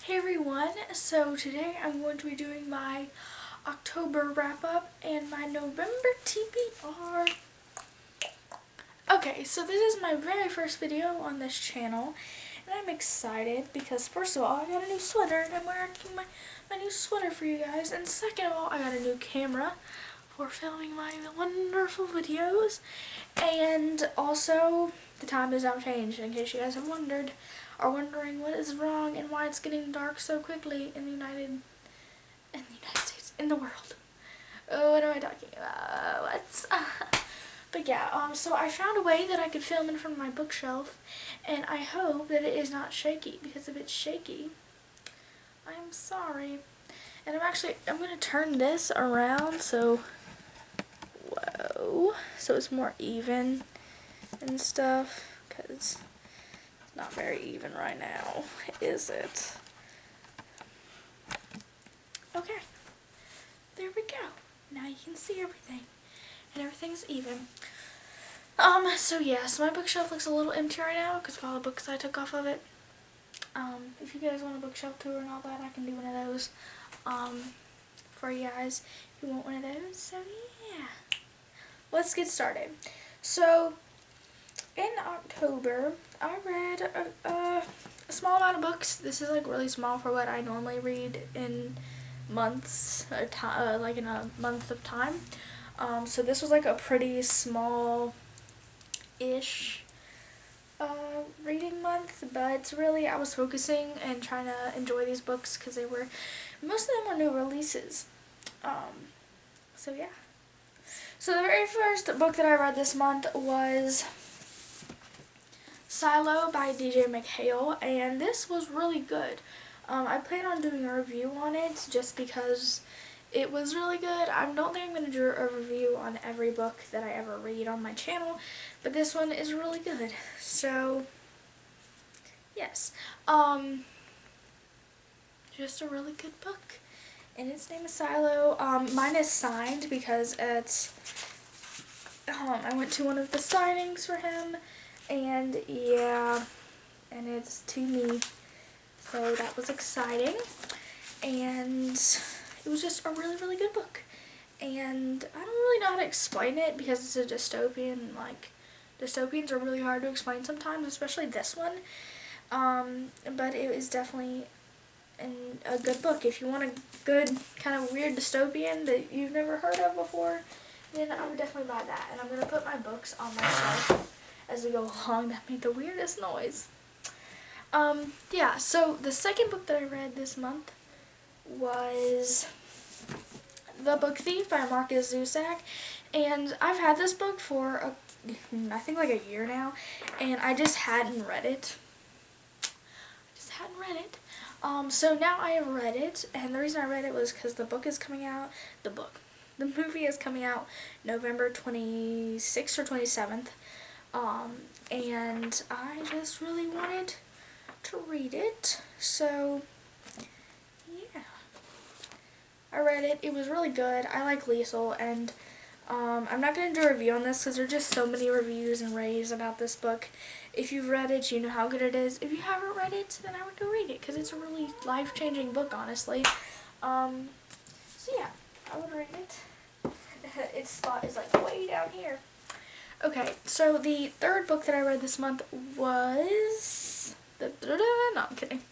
Hey everyone, so today I'm going to be doing my October wrap up and my November TBR. Okay, so this is my very first video on this channel and I'm excited because first of all I got a new sweater and I'm wearing my new sweater for you guys, and second of all I got a new camera for filming my wonderful videos, and also the time has now changed in case you guys have wondering what is wrong and why it's getting dark so quickly in the United States, in the world. Oh, what am I talking about? But yeah, so I found a way that I could film in front of my bookshelf, and I hope that it is not shaky, because if it's shaky, I'm sorry. And I'm going to turn this around so it's more even and stuff, because it's not very even right now, is it? Okay, there we go. Now you can see everything, and everything's even. So yeah, so my bookshelf looks a little empty right now because of all the books I took off of it. If you guys want a bookshelf tour and all that, I can do one of those, for you guys if you want one of those. So yeah, let's get started. So in October, I read a small amount of books. This is like really small for what I normally read in months, like in a month of time. So this was like a pretty small-ish reading month, but really I was focusing and trying to enjoy these books because most of them were new releases. So yeah. So the very first book that I read this month was Silo by DJ McHale, and this was really good. I plan on doing a review on it just because it was really good. I don't think I'm going to do a review on every book that I ever read on my channel, but this one is really good. So, yes. Just a really good book. And its name is Silo. Mine is signed because I went to one of the signings for him, and yeah, and it's to me. So that was exciting. And it was just a really, really good book. And I don't really know how to explain it because it's a dystopian. Like, dystopians are really hard to explain sometimes, especially this one. But it is definitely a good book. If you want a good kind of weird dystopian that you've never heard of before, then I would definitely buy that. And I'm going to put my books on my shelf as we go along. That made the weirdest noise. Yeah, so the second book that I read this month was The Book Thief by Marcus Zusak, and I've had this book for I think like a year now, and I just hadn't read it. So now I have read it, and the reason I read it was because the movie is coming out November 26th or 27th, and I just really wanted to read it, so yeah. I read it. It was really good. I like Liesel, and I'm not going to do a review on this because there are just so many reviews and raves about this book. If you've read it, you know how good it is. If you haven't read it, then I would go read it because it's a really life-changing book, honestly. So yeah, I would read it. Its spot is like way down here. Okay, so the third book that I read this month was no, I'm kidding.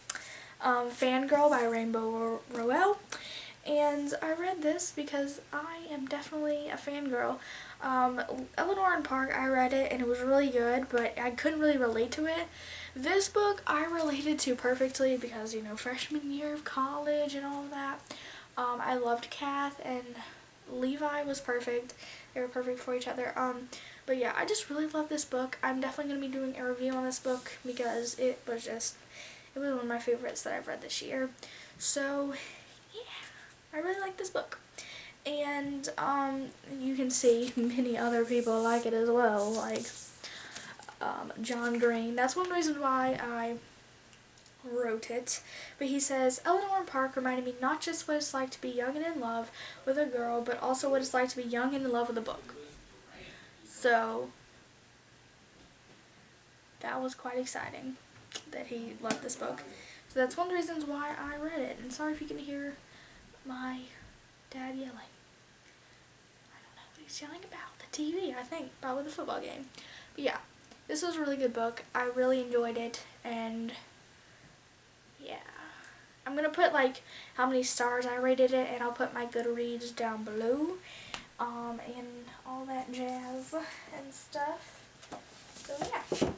Fangirl by Rainbow Rowell. And I read this because I am definitely a fangirl. Eleanor and Park, I read it and it was really good, but I couldn't really relate to it. This book I related to perfectly because, you know, freshman year of college and all of that. I loved Kath and Levi was perfect. They were perfect for each other. But yeah, I just really love this book. I'm definitely going to be doing a review on this book because it was one of my favorites that I've read this year. So, yeah. I really like this book, and you can see many other people like it as well, like John Green. That's one reason why I wrote it, but he says, Eleanor and Park reminded me not just what it's like to be young and in love with a girl, but also what it's like to be young and in love with a book. So that was quite exciting that he loved this book. So that's one of the reasons why I read it. And sorry if you can hear my dad yelling. I don't know what he's yelling about. The TV, I think. Probably the football game. But yeah, this was a really good book. I really enjoyed it. And yeah. I'm going to put like how many stars I rated it. And I'll put my Goodreads down below. And all that jazz and stuff. So yeah.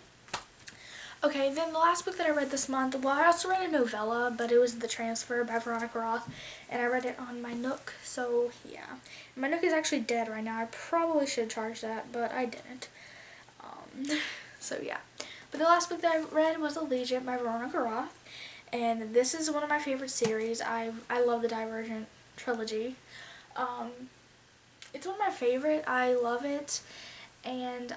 Okay, then the last book that I read this month, well, I also read a novella, but it was The Transfer by Veronica Roth, and I read it on my Nook, so yeah. My Nook is actually dead right now. I probably should charge that, but I didn't. So yeah. But the last book that I read was Allegiant by Veronica Roth, and this is one of my favorite series. I love the Divergent trilogy. It's one of my favorite. I love it. And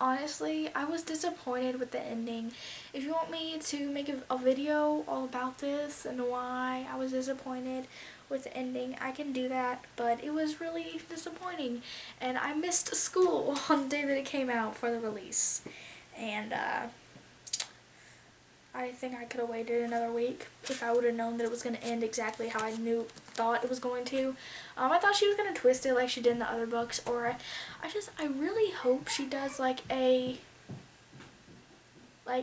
honestly, I was disappointed with the ending. If you want me to make a video all about this and why I was disappointed with the ending, I can do that, but it was really disappointing. And I missed school on the day that it came out for the release. And I think I could have waited another week if I would have known that it was going to end exactly how I thought it was going to. I thought she was going to twist it like she did in the other books, or I really hope she does like a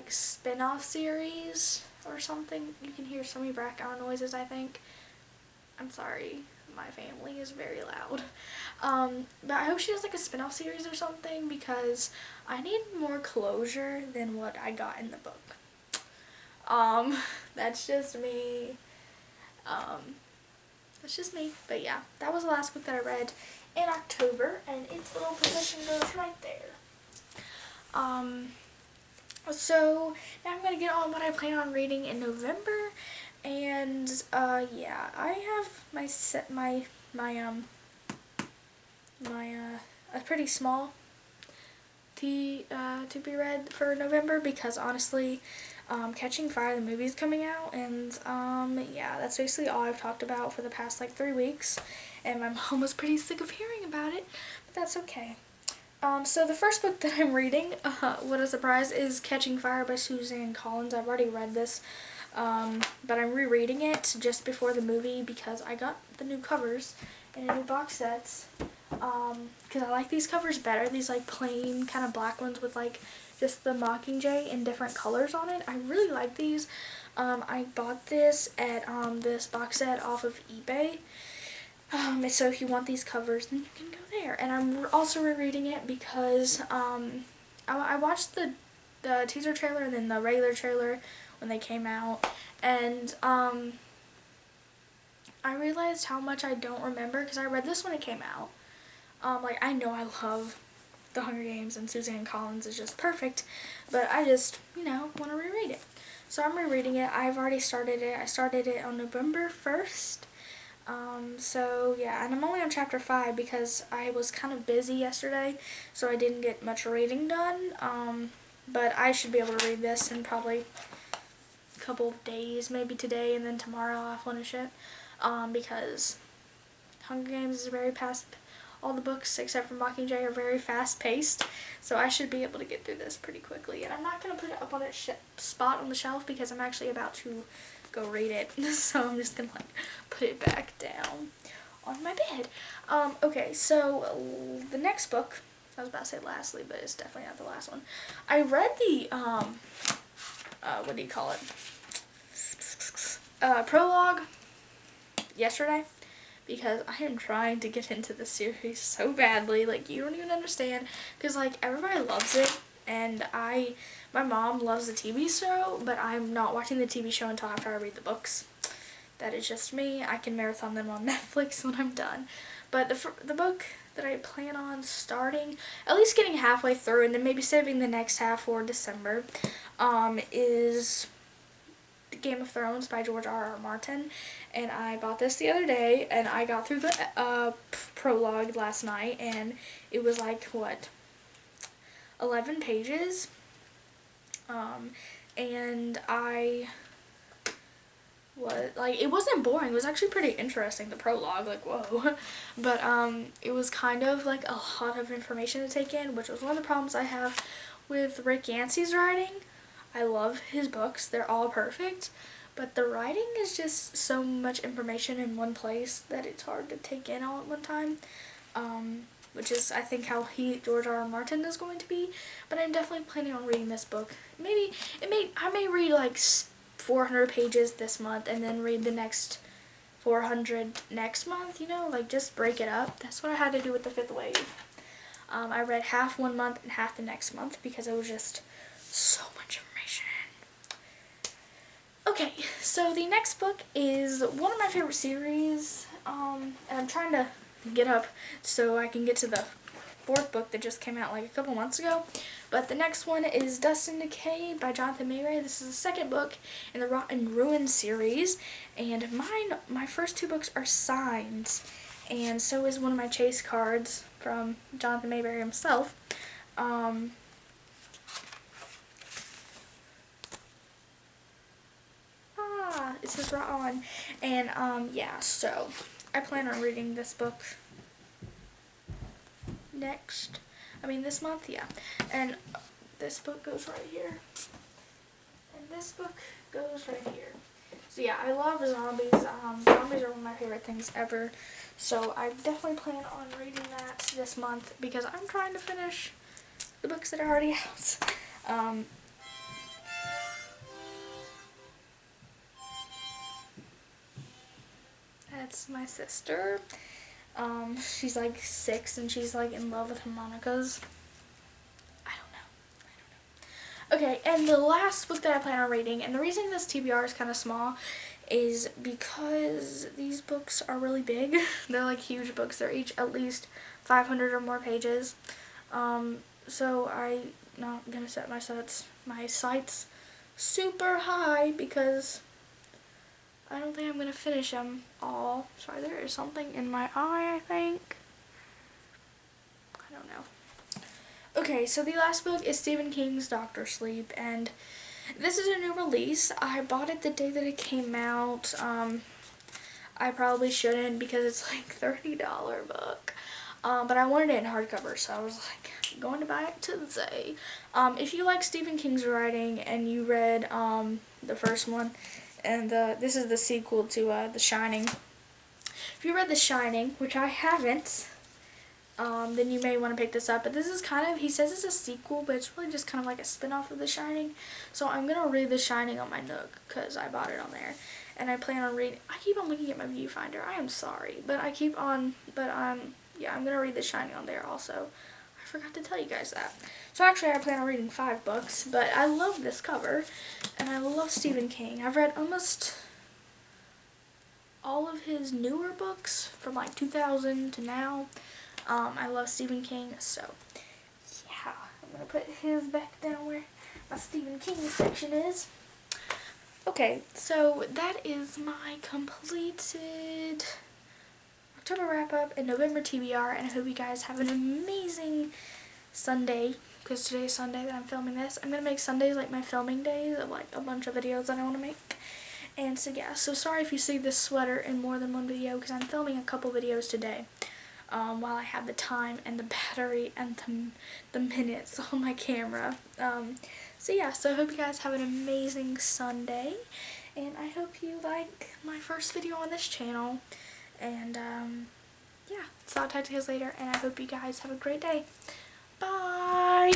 spin-off series or something. You can hear so many background noises, I think. I'm sorry, my family is very loud. But I hope she does like a spin-off series or something, because I need more closure than what I got in the book. That's just me. That's just me. But yeah, that was the last book that I read in October, and its little position goes right there. So now I'm gonna get on what I plan on reading in November, and yeah, I have a pretty small to be read for November, because honestly, Catching Fire, the movie, is coming out, and yeah, that's basically all I've talked about for the past like 3 weeks, and my mom was pretty sick of hearing about it, but that's okay. So the first book that I'm reading, what a surprise, is Catching Fire by Suzanne Collins. I've already read this, but I'm rereading it just before the movie because I got the new covers and the new box sets, because I like these covers better, these like plain kind of black ones with like just the Mockingjay in different colors on it. I really like these. I bought this at this box set off of eBay. So if you want these covers, then you can go there. And I'm also rereading it because I watched the teaser trailer and then the regular trailer when they came out, and I realized how much I don't remember, because I read this when it came out. I know I love The Hunger Games and Suzanne Collins is just perfect, but I just, want to reread it. So I'm rereading it. I've already started it. I started it on November 1st. So yeah, and I'm only on chapter 5 because I was kind of busy yesterday, so I didn't get much reading done, but I should be able to read this in probably a couple of days, maybe today, and then tomorrow I'll finish it, because Hunger Games is very all the books except for Mockingjay are very fast paced, so I should be able to get through this pretty quickly, and I'm not going to put it up on its spot on the shelf because I'm actually about to go read it, so I'm just gonna put it back down on my bed. Okay, so the next book, I was about to say lastly, but it's definitely not the last one. I read the what do you call it, prologue yesterday, because I am trying to get into the series so badly, like you don't even understand, because like everybody loves it, and my mom loves the TV show, but I'm not watching the TV show until after I read the books. That is just me. I can marathon them on Netflix when I'm done. But the book that I plan on starting, at least getting halfway through, and then maybe saving the next half for December, is Game of Thrones by George R.R. Martin. And I bought this the other day, and I got through the prologue last night, and it was like, what, 11 pages? And it wasn't boring. It was actually pretty interesting, the prologue, like, whoa. But, it was kind of like a lot of information to take in, which was one of the problems I have with Rick Yancey's writing. I love his books. They're all perfect. But the writing is just so much information in one place that it's hard to take in all at one time. Which is, I think, how George R. R. Martin is going to be. But I'm definitely planning on reading this book. I may read like 400 pages this month and then read the next 400 next month, you know, like just break it up. That's what I had to do with The Fifth Wave. I read half one month and half the next month because it was just so much information. Okay, so the next book is one of my favorite series, and I'm trying to get up so I can get to the fourth book that just came out like a couple months ago. But the next one is Dust and Decay by Jonathan Mayray. This is the second book in the Rotten Ruin series, and my first two books are signed, and so is one of my chase cards from Jonathan Mayray himself. It says right on. And yeah, so I plan on reading this book this month, yeah. And this book goes right here. And this book goes right here. So yeah, I love zombies. Zombies are one of my favorite things ever. So I definitely plan on reading that this month because I'm trying to finish the books that are already out. That's my sister. She's like 6 and she's like in love with harmonicas. I don't know. Okay, and the last book that I plan on reading, and the reason this TBR is kind of small is because these books are really big. They're like huge books. They're each at least 500 or more pages. So I'm not gonna set my sights super high because I don't think I'm going to finish them all. Sorry, there is something in my eye, I think. I don't know. Okay, so the last book is Stephen King's Doctor Sleep, and this is a new release. I bought it the day that it came out. I probably shouldn't because it's like $30 book. But I wanted it in hardcover, so I was like going to buy it today. If you like Stephen King's writing and you read the first one, and this is the sequel to The Shining. If you read The Shining, which I haven't, then you may want to pick this up. But this is kind of, he says it's a sequel, but it's really just kind of like a spin-off of The Shining. So I'm going to read The Shining on my Nook, because I bought it on there. And I plan on reading, I keep on looking at my viewfinder. I am sorry. But yeah, I'm going to read The Shining on there also. I forgot to tell you guys that. So actually I plan on reading 5 books, but I love this cover, and I love Stephen King. I've read almost all of his newer books from like 2000 to now. I love Stephen King, so yeah, I'm going to put his back down where my Stephen King section is. Okay, so that is my completed October wrap-up and November TBR, and I hope you guys have an amazing Sunday, because today is Sunday that I'm filming this. I'm going to make Sundays like my filming days of like a bunch of videos that I want to make. And so yeah, so sorry if you see this sweater in more than one video, because I'm filming a couple videos today while I have the time and the battery and the minutes on my camera. So yeah, so I hope you guys have an amazing Sunday, and I hope you like my first video on this channel. And yeah, so I'll talk to you guys later, and I hope you guys have a great day. Bye!